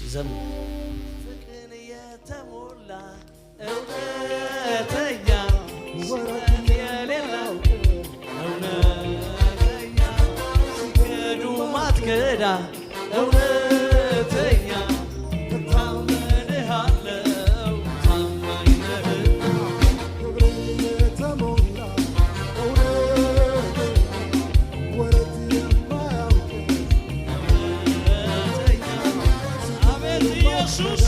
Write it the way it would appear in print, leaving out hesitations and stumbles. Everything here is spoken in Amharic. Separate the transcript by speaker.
Speaker 1: ዘምር ፍቅርን የተሞላ እውነተኛ ወረት የሌለው እውነተኛ ሲከዱ ማትከዳ እውነተኛ እታመንሃለው ታማኝ ነህና
Speaker 2: ፍቅርን የተሞላ እውነተኛ ወረት የማያውቅ
Speaker 1: እውነተኛ አቤት ኢየሱስ